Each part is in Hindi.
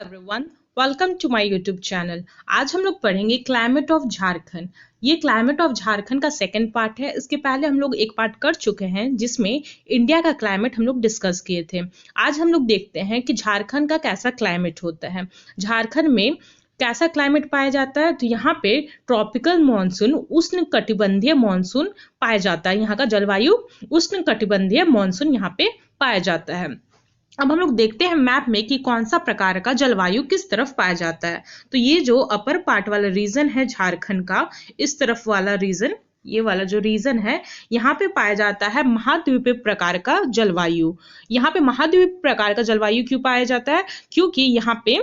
Everyone, welcome to my YouTube channel. आज हम लोग पढ़ेंगे क्लाइमेट ऑफ झारखंड। ये क्लाइमेट ऑफ झारखंड का सेकंड पार्ट है। इसके पहले हम लोग एक पार्ट कर चुके हैं जिसमें इंडिया का क्लाइमेट हम लोग डिस्कस किए थे। आज हम लोग देखते हैं कि झारखंड का कैसा क्लाइमेट होता है। झारखंड में कैसा क्लाइमेट पाया जाता है, तो यहाँ पे ट्रॉपिकल मॉनसून, उष्ण कटिबंधीय मॉनसून पाया जाता है। यहाँ का जलवायु उष्ण कटिबंधीय मॉनसून यहाँ पे पाया जाता है। अब हम लोग देखते हैं मैप में कि कौन सा प्रकार का जलवायु किस तरफ पाया जाता है। तो ये जो अपर पार्ट वाला रीजन है झारखंड का, इस तरफ वाला रीजन, ये वाला जो रीजन है, यहाँ पे पाया जाता है महाद्वीपीय प्रकार का जलवायु। यहाँ पे महाद्वीपीय प्रकार का जलवायु क्यों पाया जाता है? क्योंकि यहाँ पे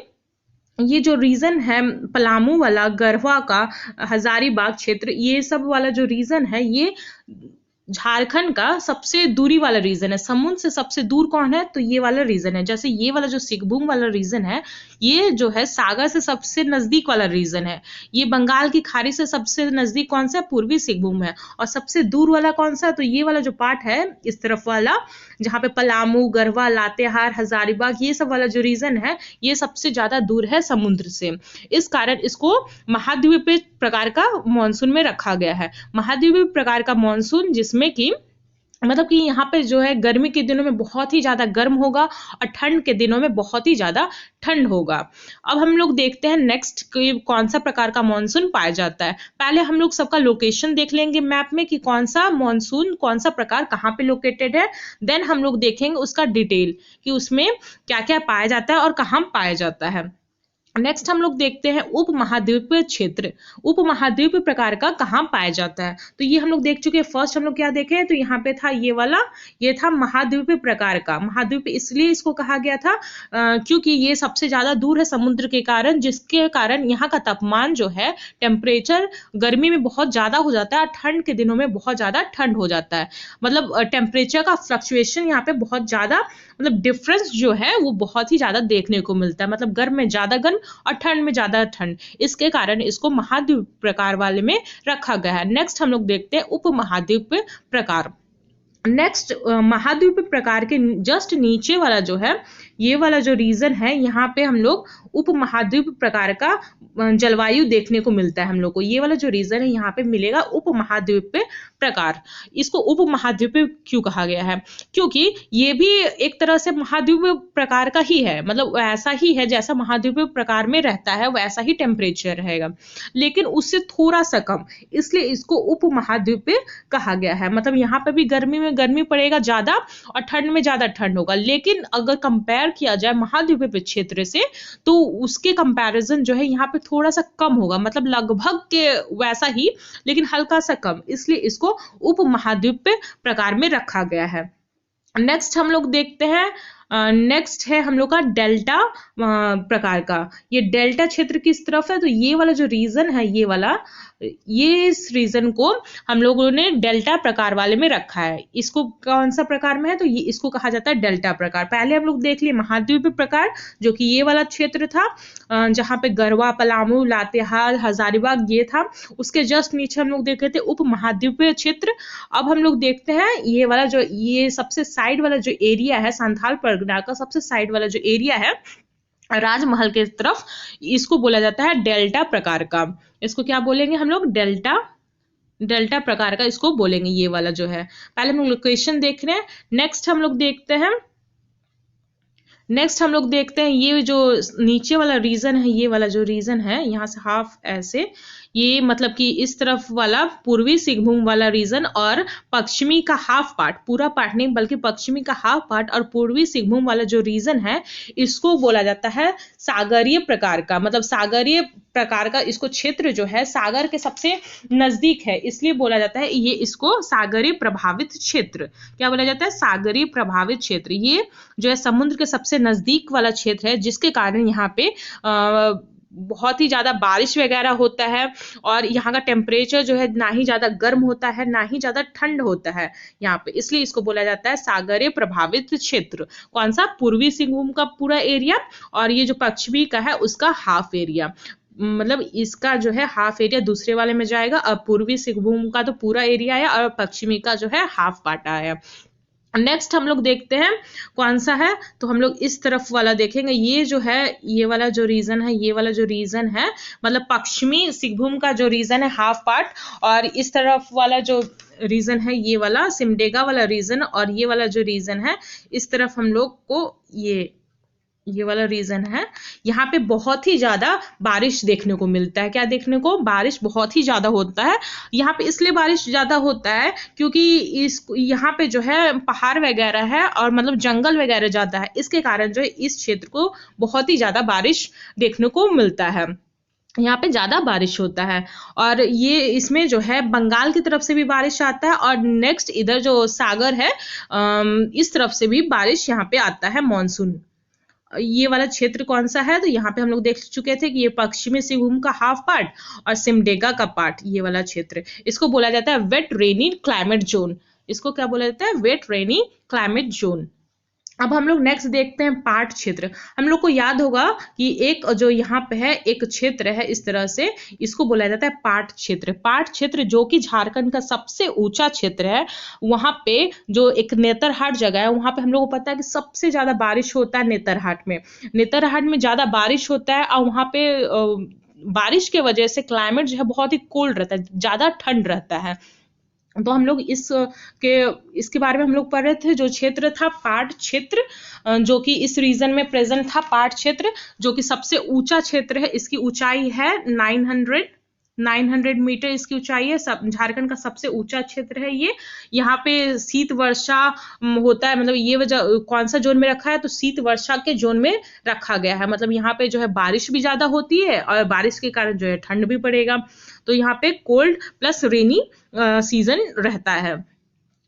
ये जो रीजन है पलामू वाला, गढ़वा का, हजारीबाग क्षेत्र, ये सब वाला जो रीजन है, ये झारखंड का सबसे दूरी वाला रीजन है। समुद्र से सबसे दूर कौन है? तो ये वाला रीजन है। जैसे ये वाला जो सिंहभूम वाला रीजन है, ये जो है सागर से सबसे नजदीक वाला रीजन है। ये बंगाल की खाड़ी से सबसे नजदीक कौन सा है? पूर्वी सिंहभूम है। और सबसे दूर वाला कौन सा है? तो ये वाला जो पार्ट है इस तरफ वाला, जहाँ पे पलामू, गढ़वा, लातेहार, हजारीबाग, ये सब वाला जो रीजन है, ये सबसे ज्यादा दूर है समुद्र से। इस कारण इसको महाद्वीपीय प्रकार का मानसून में रखा गया है। महाद्वीपीय प्रकार का मानसून जिसमें कि मतलब कि यहाँ पे जो है गर्मी के दिनों में बहुत ही ज्यादा गर्म होगा और ठंड के दिनों में बहुत ही ज्यादा ठंड होगा। अब हम लोग देखते हैं नेक्स्ट कौन सा प्रकार का मानसून पाया जाता है। पहले हम लोग सबका लोकेशन देख लेंगे मैप में कि कौन सा मानसून, कौन सा प्रकार कहाँ पे लोकेटेड है। देन हम लोग देखेंगे उसका डिटेल कि उसमें क्या क्या पाया जाता है और कहाँ पाया जाता है। नेक्स्ट हम लोग देखते हैं उप महाद्वीपीय क्षेत्र। उप महाद्वीपीय प्रकार का कहाँ पाया जाता है, तो ये हम लोग देख चुके हैं। फर्स्ट हम लोग क्या देखे, तो यहाँ पे था ये वाला, ये था महाद्वीपीय प्रकार का। महाद्वीप इसलिए इसको कहा गया था क्योंकि ये सबसे ज्यादा दूर है समुद्र के कारण, जिसके कारण यहाँ का तापमान जो है, टेम्परेचर गर्मी में बहुत ज्यादा हो जाता है और ठंड के दिनों में बहुत ज्यादा ठंड हो जाता है। मतलब टेम्परेचर का फ्लक्चुएशन यहाँ पे बहुत ज्यादा, मतलब डिफरेंस जो है वो बहुत ही ज्यादा देखने को मिलता है। मतलब गर्म में ज्यादा गर्म और ठंड में ज्यादा ठंड, इसके कारण इसको महाद्वीप प्रकार वाले में रखा गया है। नेक्स्ट हम लोग देखते हैं उप महाद्वीप प्रकार। नेक्स्ट महाद्वीप प्रकार के जस्ट नीचे वाला जो है, ये वाला जो रीजन है, यहाँ पे हम लोग उप महाद्वीप प्रकार का जलवायु देखने को मिलता है हम लोग को। ये वाला जो रीजन है यहाँ पे मिलेगा उप महाद्वीप प्रकार। इसको उप महाद्वीप क्यों कहा गया है? क्योंकि ये भी एक तरह से महाद्वीप प्रकार का ही है। मतलब ऐसा ही है जैसा महाद्वीप प्रकार में रहता है वैसा ही टेम्परेचर रहेगा, लेकिन उससे थोड़ा सा कम, इसलिए इसको उप महाद्वीप कहा गया है। मतलब यहाँ पे भी गर्मी में गर्मी पड़ेगा ज्यादा और ठंड में ज्यादा ठंड होगा, लेकिन अगर कंपेयर किया जाए महाद्वीपीय क्षेत्र से तो उसके कंपैरिजन जो है यहाँ पे थोड़ा सा कम होगा। मतलब लगभग के वैसा ही, लेकिन हल्का सा कम, इसलिए इसको उप महाद्वीपीय प्रकार में रखा गया है। नेक्स्ट हम लोग देखते हैं, नेक्स्ट है हम लोग का डेल्टा प्रकार का। ये डेल्टा क्षेत्र किस तरफ है, तो ये वाला जो रीजन है, ये वाला, ये इस रीजन को हम लोगों ने डेल्टा प्रकार वाले में रखा है। इसको कौन सा प्रकार में है, तो ये इसको कहा जाता है डेल्टा प्रकार। पहले हम लोग देख लिए महाद्वीपीय प्रकार, जो कि ये वाला क्षेत्र था, जहाँ पे गढ़वा, पलामू, लातेहार, हजारीबाग ये था। उसके जस्ट नीचे हम लोग देख रहे थे उप महाद्वीपीय क्षेत्र। अब हम लोग देखते हैं ये वाला जो, ये सबसे साइड वाला जो एरिया है, संथाल परगना का सबसे साइड वाला जो एरिया है राजमहल के तरफ, इसको बोला जाता है डेल्टा प्रकार का। इसको क्या बोलेंगे हम लोग? डेल्टा प्रकार का इसको बोलेंगे। ये वाला जो है, पहले हम लोग लोकेशन देख रहे हैं। नेक्स्ट हम लोग देखते हैं ये जो नीचे वाला रीजन है, ये वाला जो रीजन है, यहाँ से हाफ ऐसे, ये मतलब कि इस तरफ वाला पूर्वी सिंहभूम वाला रीजन और पश्चिमी का हाफ पार्ट, पूरा पार्ट नहीं बल्कि पश्चिमी का हाफ पार्ट और पूर्वी सिंहभूम वाला जो रीजन है, इसको बोला जाता है सागरीय प्रकार का। मतलब सागरीय प्रकार का इसको क्षेत्र जो है सागर के सबसे नजदीक है, इसलिए बोला जाता है ये इसको सागरीय प्रभावित क्षेत्र। क्या बोला जाता है? सागरीय प्रभावित क्षेत्र। ये जो है समुद्र के सबसे नजदीक वाला क्षेत्र है, जिसके कारण यहाँ पे बहुत ही ज्यादा बारिश वगैरह होता है और यहाँ का टेम्परेचर जो है ना ही ज्यादा गर्म होता है ना ही ज्यादा ठंड होता है यहाँ पे, इसलिए इसको बोला जाता है सागरीय प्रभावित क्षेत्र। कौन सा? पूर्वी सिंहभूम का पूरा एरिया और ये जो पश्चिमी का है उसका हाफ एरिया। मतलब इसका जो है हाफ एरिया दूसरे वाले में जाएगा और पूर्वी सिंहभूम का तो पूरा एरिया है और पश्चिमी का जो है हाफ पार्ट आया। नेक्स्ट हम लोग देखते हैं कौन सा है, तो हम लोग इस तरफ वाला देखेंगे। ये जो है, ये वाला जो रीजन है, ये वाला जो रीजन है, मतलब पश्चिमी सिंहभूम का जो रीजन है हाफ पार्ट, और इस तरफ वाला जो रीजन है ये वाला सिमडेगा वाला रीजन, और ये वाला जो रीजन है इस तरफ हम लोग को ये वाला रीजन है। यहाँ पे बहुत ही ज्यादा बारिश देखने को मिलता है। क्या देखने को? बारिश बहुत ही ज्यादा होता है। यहाँ पे इसलिए बारिश ज्यादा होता है क्योंकि इस यहाँ पे जो है पहाड़ वगैरह है और मतलब जंगल वगैरह ज्यादा है, इसके कारण जो है इस क्षेत्र को बहुत ही ज्यादा बारिश देखने को मिलता है। यहाँ पे ज्यादा बारिश होता है, और ये इसमें जो है बंगाल की तरफ से भी बारिश आता है, और नेक्स्ट इधर जो सागर है इस तरफ से भी बारिश यहाँ पे आता है मानसून। ये वाला क्षेत्र कौन सा है? तो यहाँ पे हम लोग देख चुके थे कि ये पश्चिमी सिंहभूम का हाफ पार्ट और सिमडेगा का पार्ट, ये वाला क्षेत्र, इसको बोला जाता है वेट रेनी क्लाइमेट जोन। इसको क्या बोला जाता है? वेट रेनी क्लाइमेट जोन। अब हम लोग नेक्स्ट देखते हैं पाट क्षेत्र। हम लोग को याद होगा कि एक जो यहाँ पे है एक क्षेत्र है इस तरह से, इसको बोला जाता है पाट क्षेत्र। पाट क्षेत्र जो कि झारखंड का सबसे ऊंचा क्षेत्र है। वहां पे जो एक नेतरहाट जगह है, वहां पे हम लोग को पता है कि सबसे ज्यादा बारिश होता है नेतरहाट में। नेतरहाट में ज्यादा बारिश होता है, और वहां पे बारिश के वजह से क्लाइमेट जो है बहुत ही कोल्ड रहता है, ज्यादा ठंड रहता है। तो हम लोग इसके बारे में हम लोग पढ़ रहे थे। जो क्षेत्र था पाट क्षेत्र, जो कि इस रीजन में प्रेजेंट था, पाट क्षेत्र जो कि सबसे ऊंचा क्षेत्र है। इसकी ऊंचाई है 900 मीटर इसकी ऊंचाई है। झारखंड का सबसे ऊंचा क्षेत्र है ये। यहाँ पे शीत वर्षा होता है, मतलब ये वजह कौन सा जोन में रखा है? तो शीत वर्षा के जोन में रखा गया है। मतलब यहाँ पे जो है बारिश भी ज्यादा होती है, और बारिश के कारण जो है ठंड भी पड़ेगा। तो यहाँ पे कोल्ड प्लस रेनी सीजन रहता है।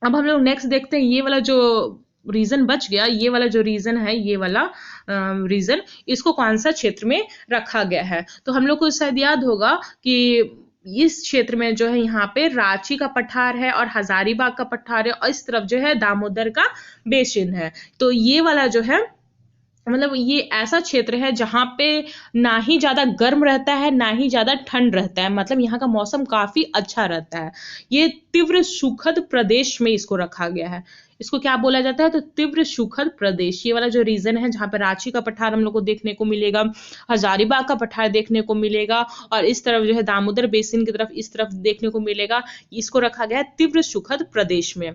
अब हम लोग नेक्स्ट देखते हैं, ये वाला जो रीजन बच गया, ये वाला जो रीजन है, ये वाला रीजन, इसको कौन सा क्षेत्र में रखा गया है? तो हम लोग को शायद याद होगा कि इस क्षेत्र में जो है यहाँ पे रांची का पठार है और हजारीबाग का पठार है, और इस तरफ जो है दामोदर का बेसिन है। तो ये वाला जो है, मतलब ये ऐसा क्षेत्र है जहाँ पे ना ही ज्यादा गर्म रहता है ना ही ज्यादा ठंड रहता है। मतलब यहाँ का मौसम काफी अच्छा रहता है। ये तीव्र सुखद प्रदेश में इसको रखा गया है। इसको क्या बोला जाता है? तो तीव्र सुखद प्रदेश। ये वाला जो रीजन है जहाँ पे रांची का पठार हम लोग को देखने को मिलेगा, हजारीबाग का पठार देखने को मिलेगा, और इस तरफ जो है दामोदर बेसिन की तरफ इस तरफ देखने को मिलेगा, इसको रखा गया है तीव्र सुखद प्रदेश में।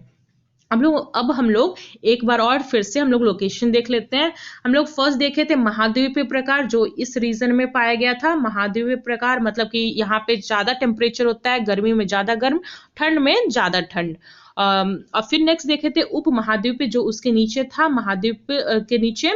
अब हम लोग एक बार और फिर से हम लोग लोकेशन देख लेते हैं। हम लोग फर्स्ट देखे थे महाद्वीपीय प्रकार, जो इस रीजन में पाया गया था। महाद्वीपीय प्रकार मतलब कि यहाँ पे ज्यादा टेम्परेचर होता है, गर्मी में ज्यादा गर्म, ठंड में ज्यादा ठंड। और फिर नेक्स्ट देखे थे उप महाद्वीप, जो उसके नीचे था। महाद्वीप के नीचे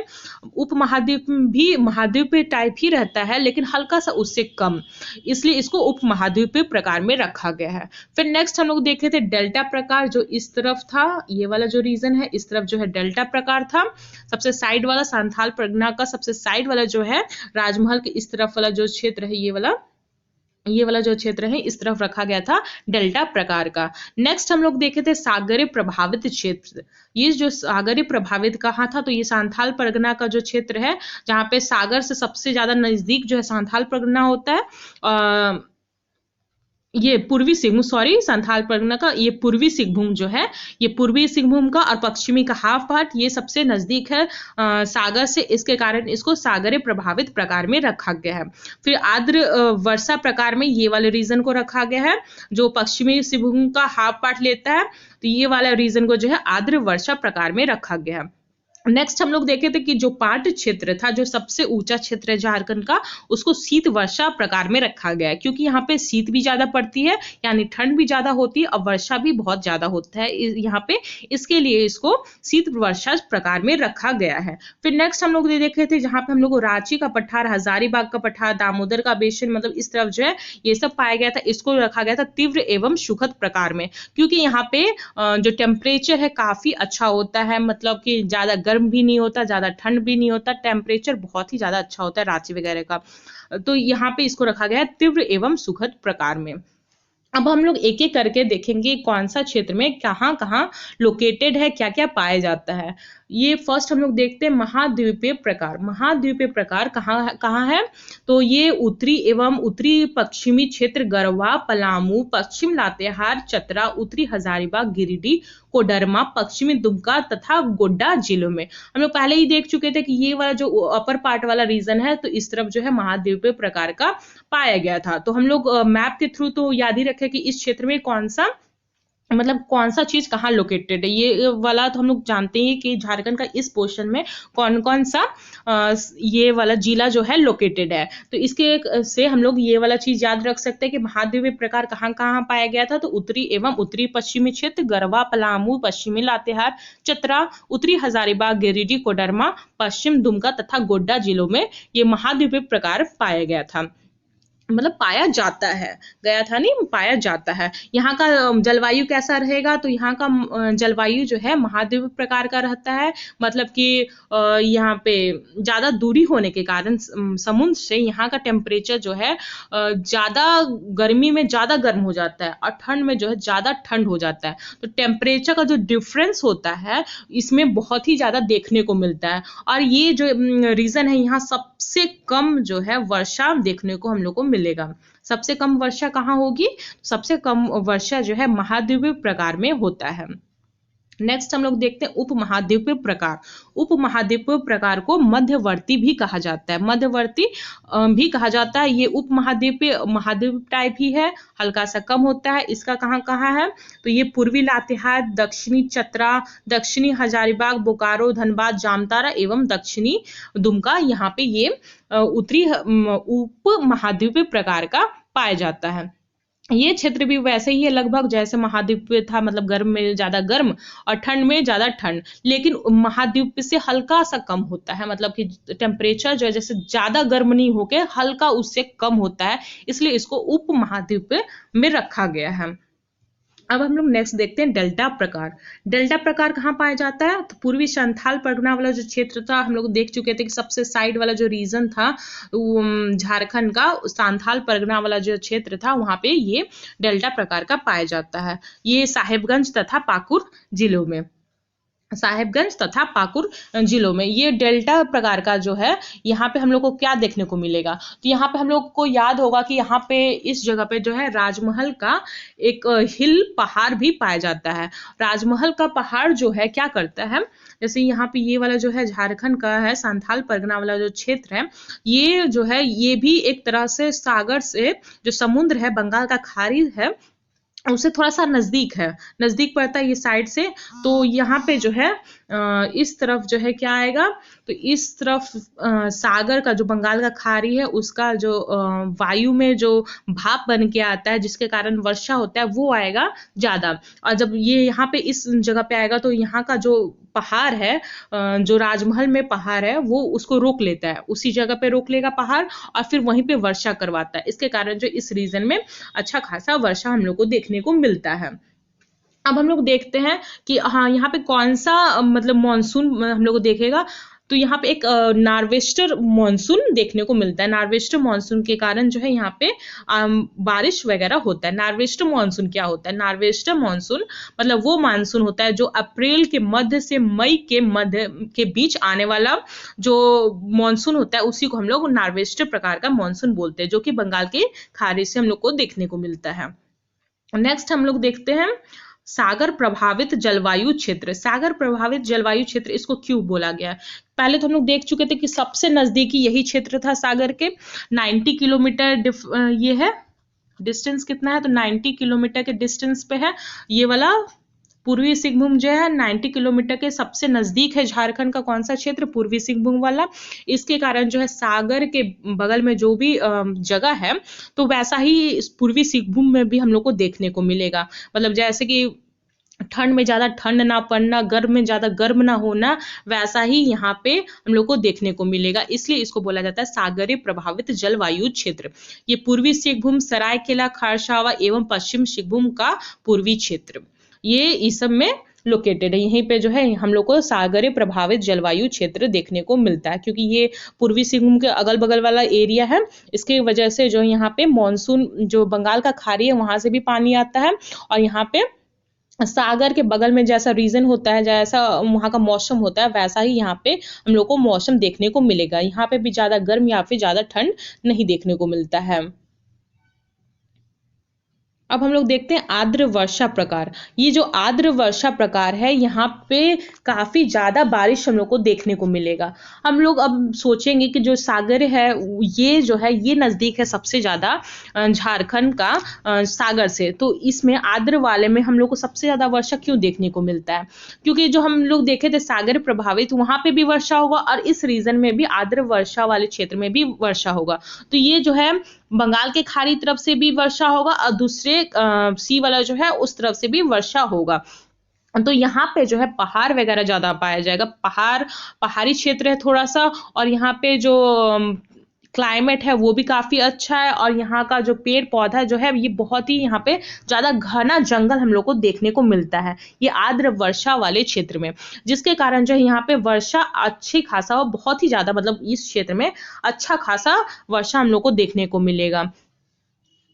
उप महाद्वीप भी महाद्वीप टाइप ही रहता है, लेकिन हल्का सा उससे कम, इसलिए इसको उप महाद्वीपीय प्रकार में रखा गया है। फिर नेक्स्ट हम लोग देखे थे डेल्टा प्रकार, जो इस तरफ था। ये वाला जो रीजन है इस तरफ जो है डेल्टा प्रकार था। सबसे साइड वाला संथाल परगना का सबसे साइड वाला जो है राजमहल के इस तरफ वाला जो क्षेत्र है, ये वाला जो क्षेत्र है इस तरफ रखा गया था डेल्टा प्रकार का। नेक्स्ट हम लोग देखे थे सागरीय प्रभावित क्षेत्र। ये जो सागरीय प्रभावित कहाँ था? तो ये संथाल परगना का जो क्षेत्र है, जहाँ पे सागर से सबसे ज्यादा नजदीक जो है संथाल परगना होता है। ये पूर्वी सिंहभूम, सॉरी, संथाल परगना का ये पूर्वी सिंहभूम जो है, ये पूर्वी सिंहभूम का और पश्चिमी का हाफ पार्ट, ये सबसे नजदीक है सागर से, इसके कारण इसको सागरीय प्रभावित प्रकार में रखा गया है। फिर आर्द्र वर्षा प्रकार में ये वाले रीजन को रखा गया है, जो पश्चिमी सिंहभूम का हाफ पार्ट लेता है। तो ये वाला रीजन को जो है आर्द्र वर्षा प्रकार में रखा गया है। नेक्स्ट हम लोग देखे थे कि जो पाट क्षेत्र था, जो सबसे ऊंचा क्षेत्र है झारखंड का, उसको शीत वर्षा प्रकार में रखा गया है, क्योंकि यहाँ पे शीत भी ज्यादा पड़ती है, यानी ठंड भी ज्यादा होती है, और वर्षा भी बहुत ज्यादा होता है यहाँ पे, इसके लिए इसको शीत वर्षा प्रकार में रखा गया है। फिर नेक्स्ट हम लोग देखे थे जहाँ पे हम लोग रांची का पठार, हजारीबाग का पठार, दामोदर का बेसिन, मतलब इस तरफ जो है ये सब पाया गया था, इसको रखा गया था तीव्र एवं सुखद प्रकार में, क्योंकि यहाँ पे जो टेम्परेचर है काफी अच्छा होता है, मतलब कि ज्यादा गर्म भी नहीं होता, ज्यादा ठंड भी नहीं होता, टेम्परेचर बहुत ही ज्यादा अच्छा होता है रांची वगैरह का। तो यहाँ पे इसको रखा गया है तीव्र एवं सुखद प्रकार में। अब हम लोग एक एक करके देखेंगे कौन सा क्षेत्र में कहाँ कहाँ लोकेटेड है, क्या क्या पाया जाता है। ये फर्स्ट हम लोग देखते हैं महाद्वीपीय प्रकार। महाद्वीपीय प्रकार कहाँ कहाँ है? तो ये उत्तरी एवं उत्तरी पश्चिमी क्षेत्र गढ़वा, पलामू, पश्चिम लातेहार, चतरा, उत्तरी हजारीबाग, गिरिडीह, कोडरमा, पश्चिमी दुमका तथा गोड्डा जिलों में। हम लोग पहले ही देख चुके थे कि ये वाला जो अपर पार्ट वाला रीजन है, तो इस तरफ जो है महाद्वीपीय प्रकार का पाया गया था। तो हम लोग मैप के थ्रू तो याद ही रखें कि इस क्षेत्र में कौन सा मतलब कौन सा चीज कहाँ लोकेटेड है। ये वाला तो हम लोग जानते हैं कि झारखंड का इस पोर्शन में कौन कौन सा ये वाला जिला जो है लोकेटेड है। तो इसके से हम लोग ये वाला चीज याद रख सकते हैं कि महाद्वीपीय प्रकार कहाँ कहाँ पाया गया था। तो उत्तरी एवं उत्तरी पश्चिमी क्षेत्र गढ़वा, पलामू, पश्चिमी लातेहार, चतरा, उत्तरी हजारीबाग, गिरिडीह, कोडरमा, पश्चिम दुमका तथा गोड्डा जिलों में ये महाद्वीपीय प्रकार पाया गया था। मतलब पाया जाता है, गया था नहीं, पाया जाता है। यहाँ का जलवायु कैसा रहेगा? तो यहाँ का जलवायु जो है महाद्वीपीय प्रकार का रहता है। मतलब कि यहाँ पे ज्यादा दूरी होने के कारण समुद्र से यहाँ का टेम्परेचर जो है ज्यादा गर्मी में ज्यादा गर्म हो जाता है और ठंड में जो है ज्यादा ठंड हो जाता है। तो टेम्परेचर का जो डिफरेंस होता है इसमें बहुत ही ज्यादा देखने को मिलता है। और ये जो रीजन है, यहाँ सबसे कम जो है वर्षा देखने को हम लोग को मिलेगा। सबसे कम वर्षा कहाँ होगी? सबसे कम वर्षा जो है महाद्वीपीय प्रकार में होता है। नेक्स्ट हम लोग देखते हैं उपमहाद्वीपीय प्रकार। उपमहाद्वीपीय प्रकार को मध्यवर्ती भी कहा जाता है। मध्यवर्ती भी कहा जाता है। ये उपमहाद्वीपीय महाद्वीप टाइप ही है, हल्का सा कम होता है। इसका कहाँ कहाँ है? तो ये पूर्वी लातेहार, दक्षिणी चतरा, दक्षिणी हजारीबाग, बोकारो, धनबाद, जामताड़ा एवं दक्षिणी दुमका, यहाँ पे ये उत्तरी उपमहाद्वीपीय प्रकार का पाया जाता है। ये क्षेत्र भी वैसे ही है लगभग जैसे महाद्वीप पे था, मतलब गर्म में ज्यादा गर्म और ठंड में ज्यादा ठंड, लेकिन महाद्वीप से हल्का सा कम होता है। मतलब कि टेम्परेचर जो है जैसे ज्यादा गर्म नहीं होके हल्का उससे कम होता है, इसलिए इसको उप महाद्वीप में रखा गया है। अब हम लोग नेक्स्ट देखते हैं डेल्टा प्रकार। डेल्टा प्रकार कहाँ पाया जाता है? तो पूर्वी संथाल परगना वाला जो क्षेत्र था, हम लोग देख चुके थे कि सबसे साइड वाला जो रीजन था झारखंड का, संथाल परगना वाला जो क्षेत्र था, वहां पे ये डेल्टा प्रकार का पाया जाता है। ये साहेबगंज तथा पाकुड़ जिलों में, साहेबगंज तथा पाकुड़ जिलों में ये डेल्टा प्रकार का जो है, यहाँ पे हम लोग को क्या देखने को मिलेगा? तो यहाँ पे हम लोग को याद होगा कि यहाँ पे इस जगह पे जो है राजमहल का एक हिल पहाड़ भी पाया जाता है। राजमहल का पहाड़ जो है क्या करता है, जैसे यहाँ पे ये वाला जो है झारखंड का है, संथाल परगना वाला जो क्षेत्र है, ये जो है ये भी एक तरह से सागर से जो समुद्र है, बंगाल का खाड़ी है, उससे थोड़ा सा नजदीक है, नजदीक पड़ता है ये साइड से। तो यहाँ पे जो है इस तरफ जो है क्या आएगा, तो इस तरफ सागर का जो बंगाल का खाड़ी है उसका जो वायु में जो भाप बन के आता है जिसके कारण वर्षा होता है वो आएगा ज्यादा। और जब ये यहाँ पे इस जगह पे आएगा तो यहाँ का जो पहाड़ है, जो राजमहल में पहाड़ है, वो उसको रोक लेता है, उसी जगह पे रोक लेगा पहाड़ और फिर वहीं पे वर्षा करवाता है। इसके कारण जो इस रीजन में अच्छा खासा वर्षा हम लोग को देखने को मिलता है। अब हम लोग देखते हैं कि हाँ यहाँ पे कौन सा मतलब मॉनसून हम लोग को देखेगा। तो यहाँ पे एक नार्वेस्टर मॉनसून देखने को मिलता है। नार्वेस्टर मॉनसून के कारण जो है यहाँ पे बारिश वगैरह होता है। नार्वेस्टर मॉनसून क्या होता है? नार्वेस्टर मॉनसून मतलब वो मानसून होता है जो अप्रैल के मध्य से मई के मध्य के बीच आने वाला जो मॉनसून होता है, उसी को हम लोग नार्वेस्टर प्रकार का मॉनसून बोलते हैं, जो कि बंगाल के खाड़ी से हम लोग को देखने को मिलता है। नेक्स्ट हम लोग देखते हैं सागर प्रभावित जलवायु क्षेत्र। सागर प्रभावित जलवायु क्षेत्र इसको क्यों बोला गया? पहले तो हम लोग देख चुके थे कि सबसे नजदीकी यही क्षेत्र था सागर के, 90 किलोमीटर ये है डिस्टेंस। कितना है? तो 90 किलोमीटर के डिस्टेंस पे है ये वाला पूर्वी सिंहभूम जो है। 90 किलोमीटर के सबसे नजदीक है झारखंड का कौन सा क्षेत्र? पूर्वी सिंहभूम वाला। इसके कारण जो है सागर के बगल में जो भी जगह है, तो वैसा ही पूर्वी सिंहभूम में भी हम लोग को देखने को मिलेगा। मतलब जैसे कि ठंड में ज्यादा ठंड ना पड़ना, गर्म में ज्यादा गर्म ना होना, वैसा ही यहाँ पे हम लोग को देखने को मिलेगा। इसलिए इसको बोला जाता है सागरीय प्रभावित जलवायु क्षेत्र। ये पूर्वी सिंहभूम, सरायकेला खरसावा एवं पश्चिम सिंहभूम का पूर्वी क्षेत्र, ये इस सब में लोकेटेड है। यहीं पे जो है हम लोग को सागरीय प्रभावित जलवायु क्षेत्र देखने को मिलता है, क्योंकि ये पूर्वी सिंहभूम के अगल बगल वाला एरिया है। इसके वजह से जो यहाँ पे मॉनसून जो बंगाल का खाड़ी है वहां से भी पानी आता है और यहाँ पे सागर के बगल में जैसा रीजन होता है, जैसा वहाँ का मौसम होता है, वैसा ही यहाँ पे हम लोग को मौसम देखने को मिलेगा। यहाँ पे भी ज़्यादा गर्म या फिर ज़्यादा ठंड नहीं देखने को मिलता है। अब हम लोग देखते हैं आर्द्र वर्षा प्रकार। ये जो आर्द्र वर्षा प्रकार है, यहाँ पे काफी ज्यादा बारिश हम लोग को देखने को मिलेगा। हम लोग अब सोचेंगे कि जो सागर है, ये जो है ये नजदीक है सबसे ज्यादा झारखंड का सागर से, तो इसमें आर्द्र वाले में हम लोग को सबसे ज्यादा वर्षा क्यों देखने को मिलता है? क्योंकि जो हम लोग देखे थे सागर प्रभावित, वहां पे भी वर्षा होगा और इस रीजन में भी आर्द्र वर्षा वाले क्षेत्र में भी वर्षा होगा। तो ये जो है बंगाल के खाड़ी तरफ से भी वर्षा होगा और दूसरे सी वाला जो है उस तरफ से भी वर्षा होगा। तो यहाँ पे जो है पहाड़ वगैरह ज्यादा पाया जाएगा। पहाड़ी क्षेत्र है थोड़ा सा, और यहाँ पे जो क्लाइमेट है वो भी काफी अच्छा है, और यहाँ का जो पेड़ पौधा जो है ये बहुत ही यहाँ पे ज्यादा घना जंगल हम लोग को देखने को मिलता है, ये आर्द्र वर्षा वाले क्षेत्र में, जिसके कारण जो है यहाँ पे वर्षा अच्छी खासा और बहुत ही ज्यादा, मतलब इस क्षेत्र में अच्छा खासा वर्षा हम लोग को देखने को मिलेगा।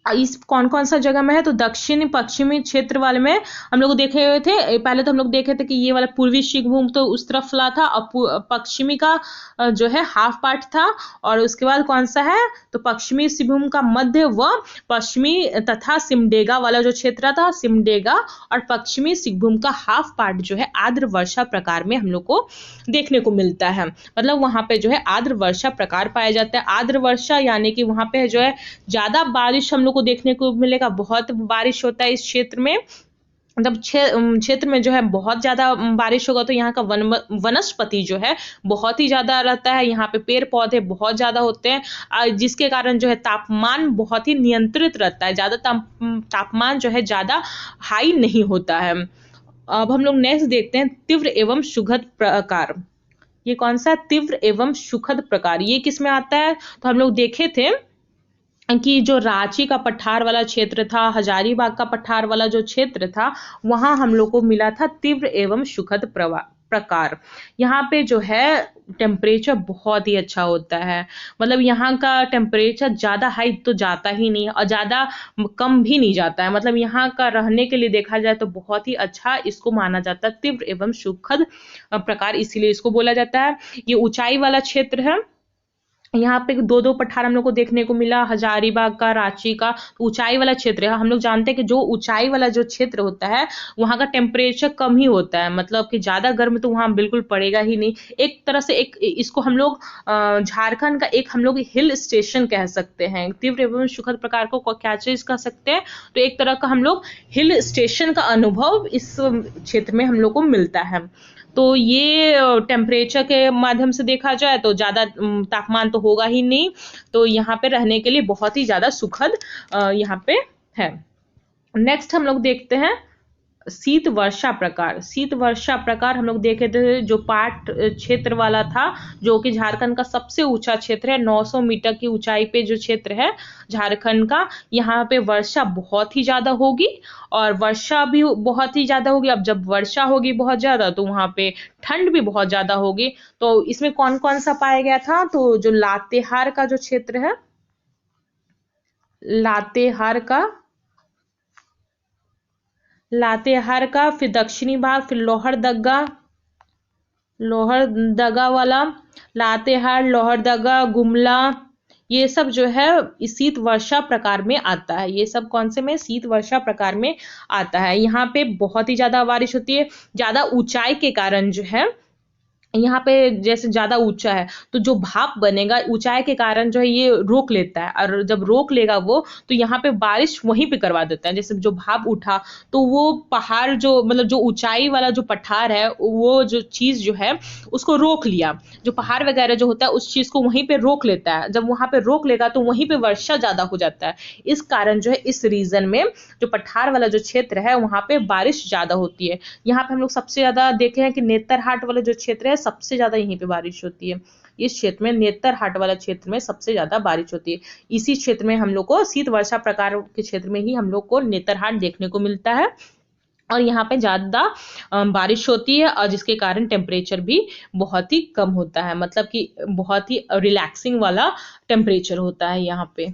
इस कौन कौन सा जगह में है, तो दक्षिणी पश्चिमी क्षेत्र वाले में हम लोग देखे हुए थे। पहले तो हम लोग देखे थे कि ये वाला पूर्वी सिंहभूम तो उस तरफ फैला था, और पश्चिमी का जो है हाफ पार्ट था, और उसके बाद कौन सा है, तो पश्चिमी सिंहभूम का मध्य व पश्चिमी तथा सिमडेगा वाला जो क्षेत्र था, सिमडेगा और पश्चिमी सिंहभूम का हाफ पार्ट जो है आर्द्र वर्षा प्रकार में हम लोग को देखने को मिलता है। मतलब वहां पे जो है आर्द्र वर्षा प्रकार पाया जाता है। आर्द्र वर्षा यानी कि वहां पे जो है ज्यादा बारिश हम लोग को देखने को मिलेगा, बहुत बारिश होता है इस क्षेत्र में। मतलब क्षेत्र में जो है बहुत ज्यादा बारिश होगा, तो यहाँ का वनस्पति जो है बहुत ही ज्यादा रहता है, यहाँ पे पेड़ पौधे बहुत ज्यादा होते हैं, जिसके कारण जो है तापमान बहुत ही नियंत्रित रहता है, ज्यादा तापमान जो है ज्यादा हाई नहीं होता है। अब हम लोग नेक्स्ट देखते हैं तीव्र एवं सुखद प्रकार। ये कौन सा तीव्र एवं सुखद प्रकार, ये किस में आता है, तो हम लोग देखे थे कि जो रांची का पठार वाला क्षेत्र था, हजारीबाग का पठार वाला जो क्षेत्र था, वहां हम लोग को मिला था तीव्र एवं सुखद प्रकार। यहाँ पे जो है टेम्परेचर बहुत ही अच्छा होता है, मतलब यहाँ का टेम्परेचर ज्यादा हाई तो जाता ही नहीं और ज्यादा कम भी नहीं जाता है। मतलब यहाँ का रहने के लिए देखा जाए तो बहुत ही अच्छा इसको माना जाता है, तीव्र एवं सुखद प्रकार, इसीलिए इसको बोला जाता है। ये ऊंचाई वाला क्षेत्र है, यहाँ पे दो दो पठार हम लोग को देखने को मिला, हजारीबाग का, रांची का। ऊंचाई वाला क्षेत्र है, हम लोग जानते हैं कि जो ऊंचाई वाला जो क्षेत्र होता है वहां का टेम्परेचर कम ही होता है, मतलब कि ज्यादा गर्म तो वहां बिल्कुल पड़ेगा ही नहीं। एक तरह से एक इसको हम लोग झारखंड का एक हम लोग हिल स्टेशन कह सकते हैं। तीव्र एवं सुखद प्रकार को क्या चीज कह सकते हैं, तो एक तरह का हम लोग हिल स्टेशन का अनुभव इस क्षेत्र में हम लोग को मिलता है। तो ये टेम्परेचर के माध्यम से देखा जाए तो ज्यादा तापमान तो होगा ही नहीं, तो यहाँ पे रहने के लिए बहुत ही ज्यादा सुखद यहाँ पे है। नेक्स्ट हम लोग देखते हैं शीत वर्षा प्रकार। शीत वर्षा प्रकार हम लोग देखे थे, जो पाट क्षेत्र वाला था, जो कि झारखंड का सबसे ऊंचा क्षेत्र है, 900 मीटर की ऊंचाई पे जो क्षेत्र है झारखंड का, यहाँ पे वर्षा बहुत ही ज्यादा होगी और वर्षा भी बहुत ही ज्यादा होगी। अब जब वर्षा होगी बहुत ज्यादा तो वहां पे ठंड भी बहुत ज्यादा होगी। तो इसमें कौन कौन सा पाया गया था, तो जो लातेहार का जो क्षेत्र है, लातेहार का, फिर दक्षिणी भाग, फिर लोहरदगा वाला, लातेहार, लोहरदगा, गुमला, ये सब जो है इस शीत वर्षा प्रकार में आता है। ये सब कौन से में, शीत वर्षा प्रकार में आता है। यहाँ पे बहुत ही ज्यादा बारिश होती है, ज्यादा ऊंचाई के कारण जो है यहाँ पे जैसे ज्यादा ऊंचा है तो जो भाप बनेगा ऊंचाई के कारण जो है ये रोक लेता है, और जब रोक लेगा वो तो यहाँ पे बारिश वहीं पे करवा देता है। जैसे जो भाप उठा तो वो पहाड़ जो मतलब जो ऊंचाई वाला जो पठार है वो जो चीज जो है उसको रोक लिया, जो पहाड़ वगैरह जो होता है उस चीज को वहीं पे रोक लेता है। जब वहां पे रोक लेगा तो वहीं पे वर्षा ज्यादा हो जाता है। इस कारण जो है इस रीजन में जो पठार वाला जो क्षेत्र है वहां पे बारिश ज्यादा होती है। यहाँ पे हम लोग सबसे ज्यादा देखे हैं कि नेतरहाट वाला जो क्षेत्र है सबसे ज्यादा यहीं पे बारिश होती है। इस क्षेत्र में नेतरहाट वाला क्षेत्र में सबसे ज्यादा बारिश होती है। इसी क्षेत्र में हम लोग को शीत वर्षा प्रकार के क्षेत्र में ही हम लोग को नेतरहाट देखने को मिलता है, और यहाँ पे ज्यादा बारिश होती है और जिसके कारण टेम्परेचर भी बहुत ही कम होता है, मतलब कि बहुत ही रिलैक्सिंग वाला टेम्परेचर होता है यहाँ पे।